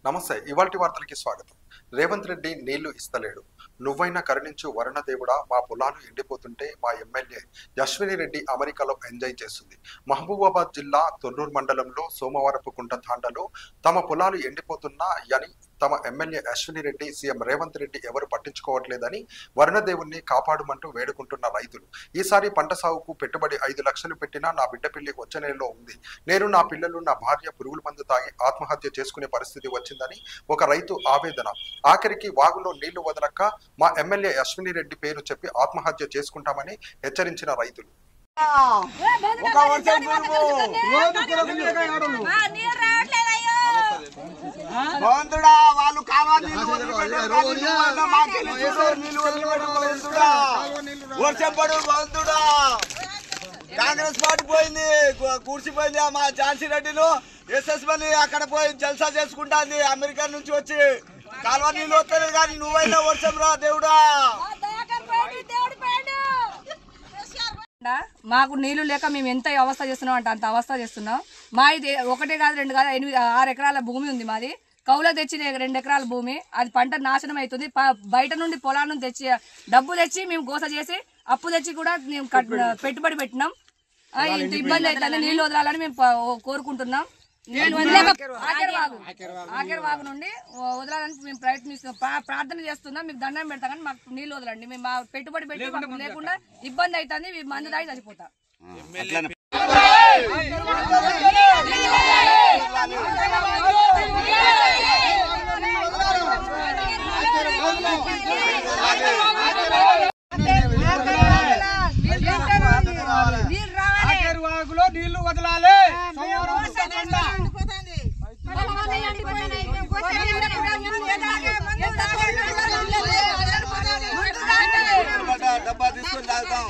నమస్తే. ఇవాల్టి వార్తలకి స్వాగతం. రేవంత్ రెడ్డి నీళ్లు ఇస్తలేడు, నువ్వైనా కరుణించు వరుణదేవుడా, మా పొలాలు ఎండిపోతుంటే మా ఎమ్మెల్యే అశ్విని రెడ్డి అమెరికాలో ఎంజాయ్ చేస్తుంది. మహబూబాబాద్ జిల్లా తొర్రూరు మండలంలో సోమవారపుకుంట తాండలో తమ పొలాలు ఎండిపోతున్నా అని తమ ఎమ్మెల్యే అశ్విని రెడ్డి సీఎం రేవంత్ రెడ్డి ఎవరు పట్టించుకోవట్లేదని వరుణదేవుణ్ణి కాపాడుమంటూ వేడుకుంటున్న రైతులు. ఈసారి పంట సాగుకు పెట్టుబడి 5 లక్షలు పెట్టినా నా బిడ్డ పెళ్లి వచ్చే నెలలో ఉంది. నేను, నా పిల్లలు, నా భార్య పురుగుల మందు తాగి ఆత్మహత్య చేసుకునే పరిస్థితి వచ్చిందని ఒక రైతు ఆవేదన. ఆఖరికి వాగులో నీళ్లు వదలక మా ఎమ్మెల్యే అశ్విని రెడ్డి పేరు చెప్పి ఆత్మహత్య చేసుకుంటామని హెచ్చరించిన రైతులు. కాంగ్రెస్ పార్టీ పోయింది, కూర్చిపోయింది. మా ఝాన్సీ రెడ్డిను ఎస్ఎస్మని అక్కడ పోయి జల్సా చేసుకుంటాంది. అమెరికా నుంచి వచ్చి కాలువ నీళ్ళు వస్తలేదు కానీ నువ్వైనా వర్షం రా దేవుడా. మాకు నీళ్లు లేక మేము ఎంత అవస్థ చేస్తున్నాం అంటే అంత అవస్థ చేస్తున్నాం. మా ఇది 1 కాదు 2 కాదు 6 ఎకరాల భూమి ఉంది మాది. కౌలో తెచ్చిన 2 ఎకరాల భూమి, అది పంట నాశనం అవుతుంది. బయట నుండి పొలాల నుంచి తెచ్చి డబ్బు తెచ్చి మేము గోస చేసి అప్పు తెచ్చి కూడా మేము పెట్టుబడి పెట్టినాం. ఇంత ఇబ్బంది అవుతుంది. నీళ్లు వదలాలని మేము కోరుకుంటున్నాం. ఆఖరి వాగు నుండి వదలాలని మేము ప్రార్థన చేస్తున్నాం. మీకు దండం పెడతాం కానీ మాకు నీళ్లు వదలండి. మేము మా పెట్టుబడి పెట్టి మాకు లేకుండా ఇబ్బంది అవుతుంది. మందు దాగి చచ్చిపోతాం. వాగులో నీళ్లు వదలాలి. డబ్బా తీసుకొని తాగుతాం.